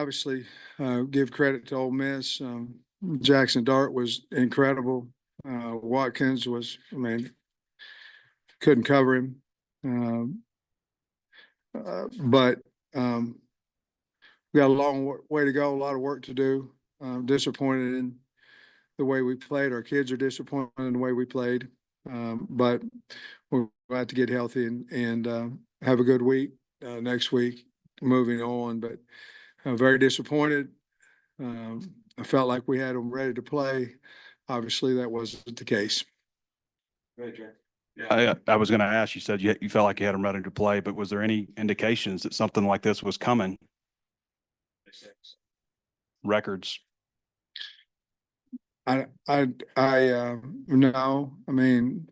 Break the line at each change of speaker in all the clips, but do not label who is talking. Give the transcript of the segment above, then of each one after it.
obviously give credit to Ole Miss. Jackson Dart was incredible. Watkins was, I mean, couldn't cover him. But we got a long way to go, a lot of work to do. Disappointed in the way we played. Our kids are disappointed in the way we played. But we're glad to get healthy and have a good week next week, moving on. But very disappointed. I felt like we had them ready to play. Obviously, that wasn't the case.
I was going to ask, you said you felt like you had them ready to play, but was there any indications that something like this was coming? Records.
No, I mean,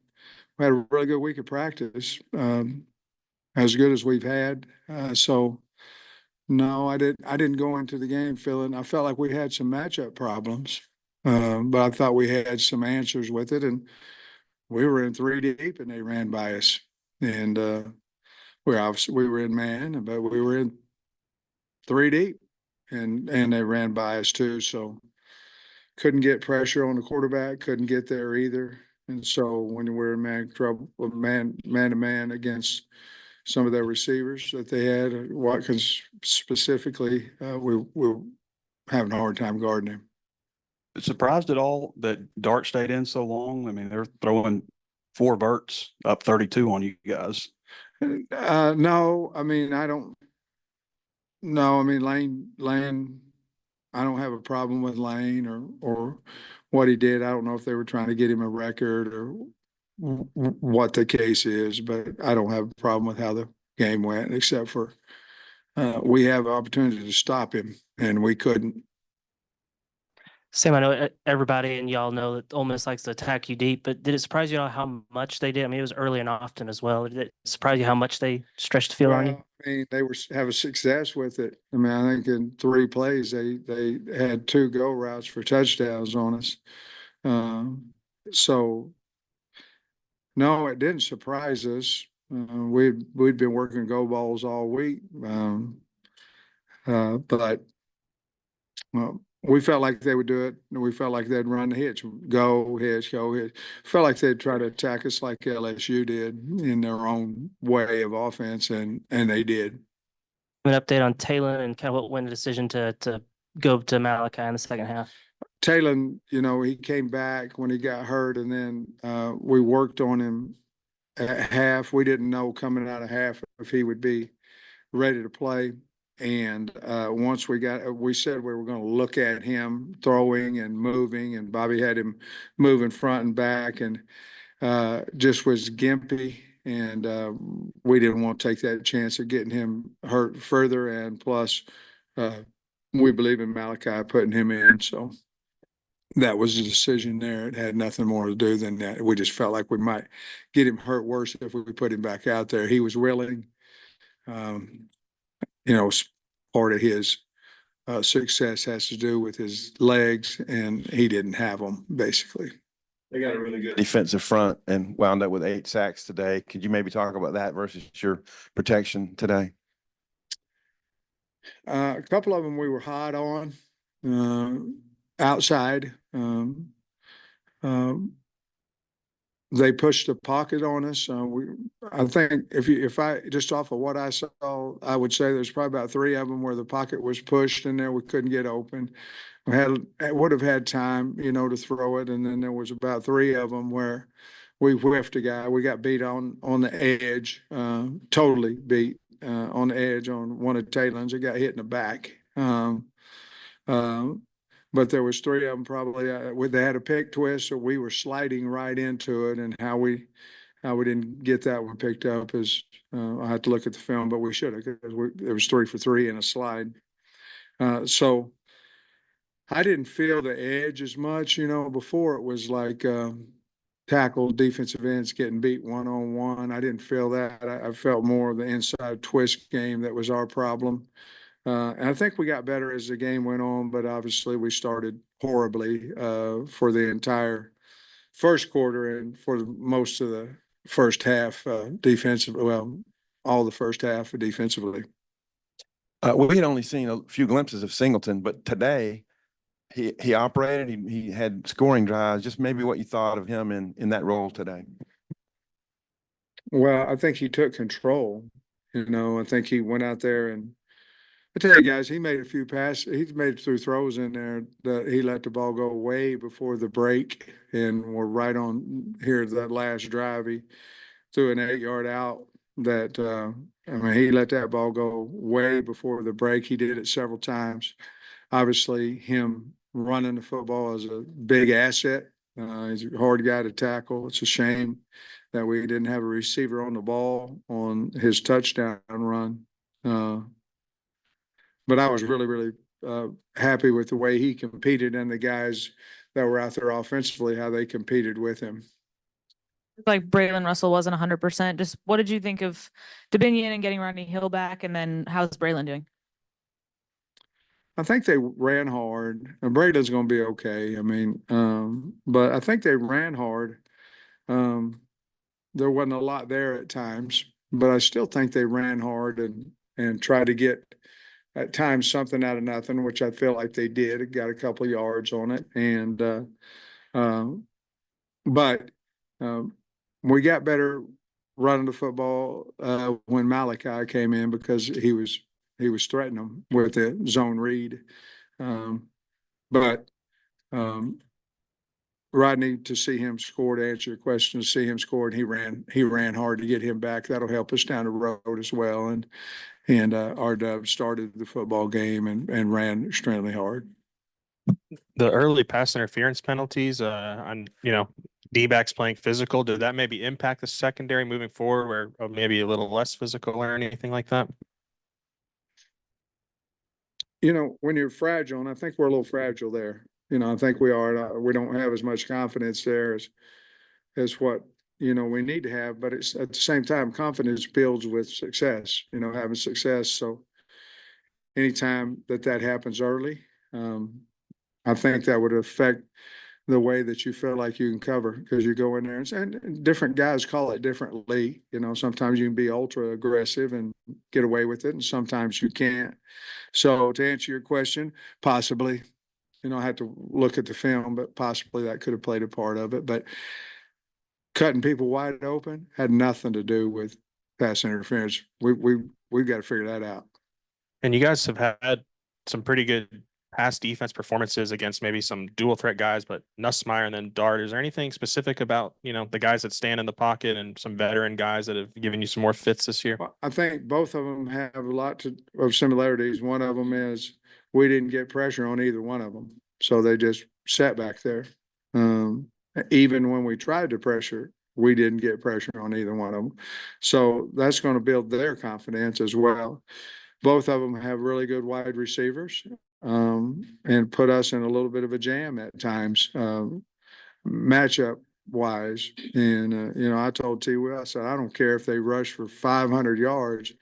we had a really good week of practice, as good as we've had. So no, I didn't go into the game feeling, I felt like we had some matchup problems. But I thought we had some answers with it, and we were in 3 deep and they ran by us. And we were in man, but we were in 3 deep and they ran by us too. So couldn't get pressure on the quarterback, couldn't get there either. And so when we're in man trouble, man to man against some of their receivers that they had, Watkins specifically, we were having a hard time guarding him.
Surprised at all that Dart stayed in so long? I mean, they're throwing 4 verts up 32 on you guys.
No, I mean, I don't. No, I mean Lane. I don't have a problem with Lane or what he did. I don't know if they were trying to get him a record or what the case is, but I don't have a problem with how the game went, except for we have an opportunity to stop him and we couldn't.
Sam, I know everybody and y'all know that Ole Miss likes to attack you deep, but did it surprise you how much they did? I mean, it was early and often as well. Did it surprise you how much they stretched the field on you?
I mean, they were having success with it. I mean, I think in 3 plays they had 2 go routes for touchdowns on us. So no, it didn't surprise us. We'd been working go balls all week, but well, we felt like they would do it. We felt like they'd run the hitch, go hitch, go hitch. Felt like they'd try to attack us like LSU did in their own way of offense, and they did.
An update on Talon and kind of what went the decision to go to Malachi in the second half.
Talon, he came back when he got hurt, and then we worked on him at half. We didn't know coming out of half if he would be ready to play. And once we said we were going to look at him throwing and moving, and Bobby had him moving front and back, and just was gimpy. And we didn't want to take that chance of getting him hurt further. And plus, we believe in Malachi putting him in. So that was the decision there. It had nothing more to do than that. We just felt like we might get him hurt worse if we put him back out there. He was willing. Part of his success has to do with his legs, and he didn't have them, basically.
They got a really good defensive front and wound up with 8 sacks today. Could you maybe talk about that versus your protection today?
A couple of them we were hot on outside. They pushed the pocket on us. I think if I just off of what I saw, I would say there's probably about 3 of them where the pocket was pushed in there. We couldn't get open. Would have had time, to throw it. And then there was about 3 of them where we whiffed a guy. We got beat on the edge, totally beat on the edge on one of Taylor's. It got hit in the back. But there was 3 of them probably. They had a pick twist, so we were sliding right into it. And how we didn't get that one picked up is I have to look at the film, but we should have, because it was 3 for 3 in a slide. So I didn't feel the edge as much. Before it was like tackle defensive ends getting beat 1-on-1. I didn't feel that. I felt more of the inside twist game that was our problem. And I think we got better as the game went on, but obviously we started horribly for the entire first quarter and for most of the first half defensively. Well, all the first half defensively.
We had only seen a few glimpses of Singleton, but today he operated, he had scoring drives, just maybe what you thought of him in that role today.
Well, I think he took control. I think he went out there and I tell you guys, he made a few passes. He's made through throws in there that he let the ball go way before the break, and we're right on here that last drive. He threw an 8-yard out that I mean he let that ball go way before the break. He did it several times. Obviously, him running the football is a big asset. He's a hard guy to tackle. It's a shame that we didn't have a receiver on the ball on his touchdown run. But I was really, really happy with the way he competed and the guys that were out there offensively, how they competed with him.
Like Braylon Russell wasn't 100%. Just what did you think of Dominion and getting Rodney Hill back? And then how's Braylon doing?
I think they ran hard. And Braden's going to be okay. I mean, but I think they ran hard. There wasn't a lot there at times, but I still think they ran hard and tried to get at times something out of nothing, which I feel like they did. It got a couple of yards on it, and but we got better running the football when Malachi came in because he was threatening them with the zone read. But Rodney, to see him score, to answer your question, to see him score, and he ran hard to get him back. That'll help us down the road as well. And R-Dub started the football game and ran extremely hard.
The early pass interference penalties, on, D-backs playing physical, did that maybe impact the secondary moving forward where maybe a little less physical or anything like that?
When you're fragile, and I think we're a little fragile there. I think we are. We don't have as much confidence there as what we need to have. But it's at the same time, confidence builds with success. Having success. So anytime that happens early, I think that would affect the way that you feel like you can cover because you go in there and different guys call it differently. Sometimes you can be ultra aggressive and get away with it, and sometimes you can't. So to answer your question, possibly, I had to look at the film, but possibly that could have played a part of it. But cutting people wide open had nothing to do with pass interference. We've got to figure that out.
And you guys have had some pretty good pass defense performances against maybe some dual threat guys, but Nussmeier and then Dart. Is there anything specific about, the guys that stand in the pocket and some veteran guys that have given you some more fits this year?
Well, I think both of them have a lot of similarities. One of them is we didn't get pressure on either one of them. So they just sat back there. Even when we tried to pressure, we didn't get pressure on either one of them. So that's going to build their confidence as well. Both of them have really good wide receivers and put us in a little bit of a jam at times, matchup wise. And, I told T. Will, I said, I don't care if they rush for 500 yards.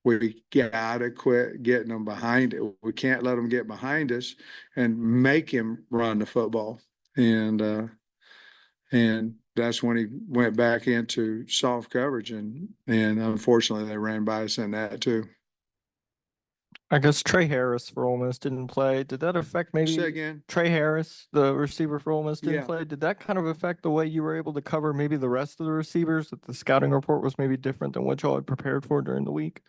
We gotta quit getting them behind it. We can't let them get behind us and make him run the football. And that's when he went back into soft coverage, and unfortunately they ran by us in that too.
I guess Trey Harris for Ole Miss didn't play. Did that affect
Say
maybe
again.
Trey Harris, the receiver for Ole Miss, didn't
Yeah.
play? Did that kind of affect the way you were able to cover maybe the rest of the receivers? That the scouting report was maybe different than what y'all had prepared for during the week?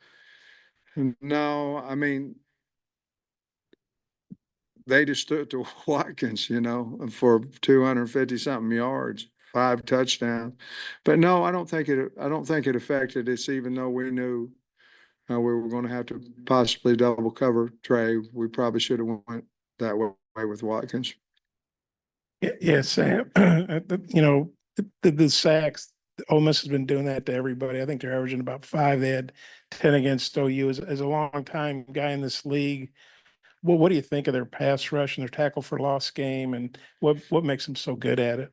No, I mean, they just stood to Watkins, for 250 something yards, 5 touchdowns. But no, I don't think it affected us, even though we knew we were going to have to possibly double cover Trey. We probably should have went that way with Watkins.
Yeah, Sam. The sacks, Ole Miss has been doing that to everybody. I think they're averaging about 5. They had 10 against OU. As a long time guy in this league, what do you think of their pass rush and their tackle for loss game, and what makes them so good at it?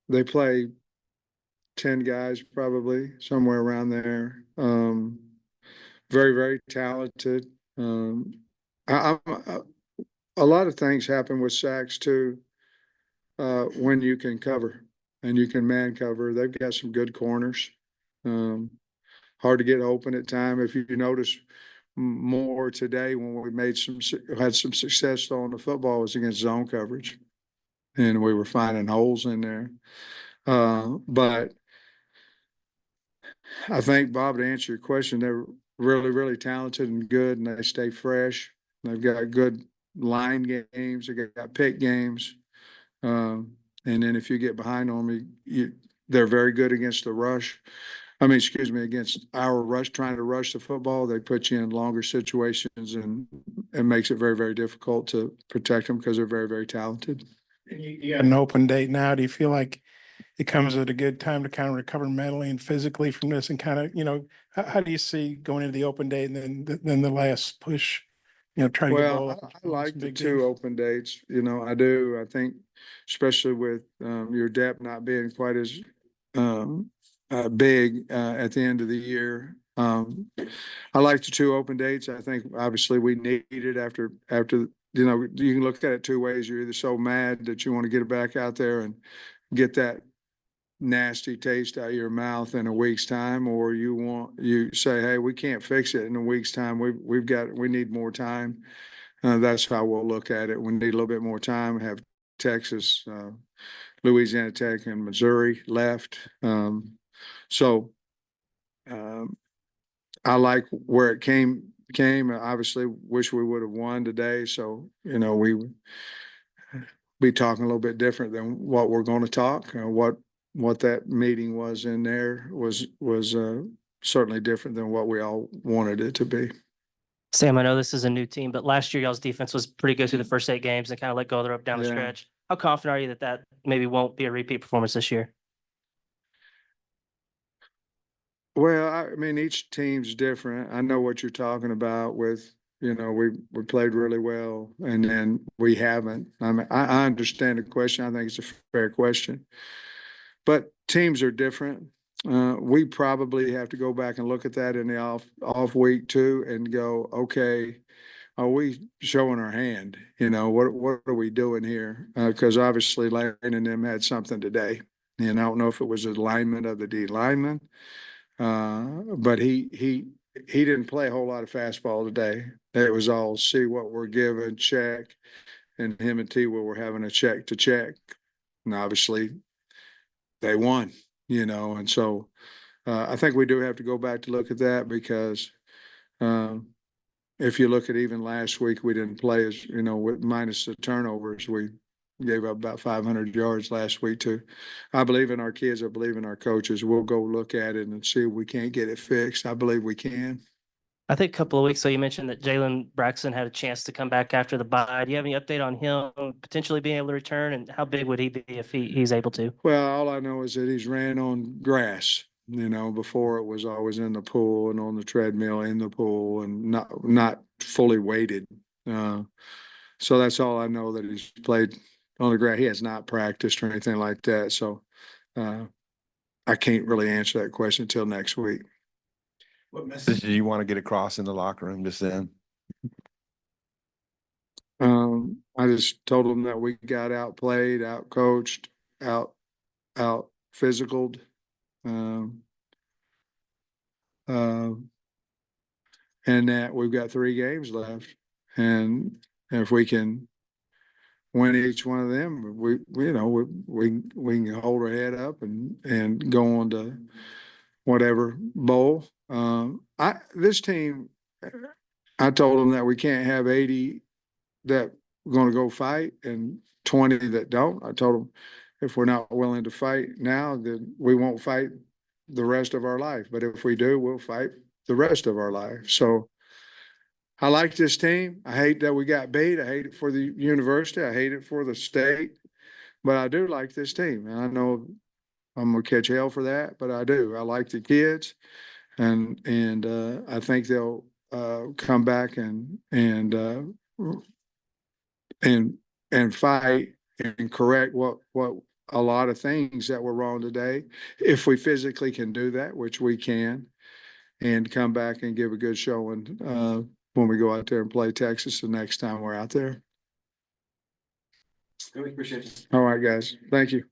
They play 10 guys, probably somewhere around there. Very, very talented. A lot of things happen with sacks too. When you can cover and you can man cover, they've got some good corners. hard to get open at time. If you notice more today when we had some success on the football was against zone coverage. And we were finding holes in there. But I think, Bob, to answer your question, they're really, really talented and good, and they stay fresh. They've got good line games. They got pick games. And then if you get behind on me, they're very good against the rush. I mean, excuse me, against our rush, trying to rush the football. They put you in longer situations, and it makes it very, very difficult to protect them because they're very, very talented.
And you got an open date now. Do you feel like it comes at a good time to kind of recover mentally and physically from this, and kind of, how do you see going into the open date and then the last push, try to get
Well,
bowl
I like
some
the
big
two
games?
open dates, I do. I think especially with your depth not being quite as big at the end of the year. I like the two open dates. I think obviously we need it after, you can look at it two ways. You're either so mad that you want to get it back out there and get that nasty taste out of your mouth in a week's time, or you say, hey, we can't fix it in a week's time. We need more time. That's how we'll look at it. We need a little bit more time. Have Texas, Louisiana Tech, and Missouri left. So I like where it came. I obviously wish we would have won today. So, we would be talking a little bit different than what we're going to talk. What that meeting was in there was certainly different than what we all wanted it to be.
Sam, I know this is a new team, but last year y'all's defense was pretty good through the first 8 games and kind of let go of their up down the
Yeah.
stretch. How confident are you that maybe won't be a repeat performance this year?
Well, I mean, each team's different. I know what you're talking about with, we played really well and then we haven't. I mean, I understand the question. I think it's a fair question. But teams are different. We probably have to go back and look at that in the off week too and go, okay, are we showing our hand? What are we doing here? Because obviously Lane and them had something today. And I don't know if it was alignment of the D lineman. But he didn't play a whole lot of fastball today. It was all see what we're given, check, and him and T were having a check to check. And obviously they won, and so I think we do have to go back to look at that because if you look at even last week, we didn't play as, with minus the turnovers, we gave up about 500 yards last week too. I believe in our kids. I believe in our coaches. We'll go look at it and see if we can't get it fixed. I believe we can.
I think a couple of weeks ago you mentioned that Jalen Braxton had a chance to come back after the bye. Do you have any update on him potentially being able to return, and how big would he be if he's able to?
Well, all I know is that he's ran on grass. Before it was always in the pool and on the treadmill in the pool and not fully weighted. So that's all I know, that he's played on the grass. He has not practiced or anything like that. So I can't really answer that question until next week.
What message do you want to get across in the locker room just then?
I just told them that we got outplayed, outcoached, out physicaled. And that we've got 3 games left. And if we can win each one of them, we can hold our head up and go on to whatever bowl. This team, I told them that we can't have 80 that are going to go fight and 20 that don't. I told them if we're not willing to fight now, then we won't fight the rest of our life. But if we do, we'll fight the rest of our life. So I like this team. I hate that we got beat. I hate it for the university. I hate it for the state. But I do like this team. And I know I'm gonna catch hell for that, but I do. I like the kids, and I think they'll come back and fight and correct what a lot of things that were wrong today, if we physically can do that, which we can, and come back and give a good showing when we go out there and play Texas the next time we're out there.
Really appreciate you.
All right, guys. Thank you.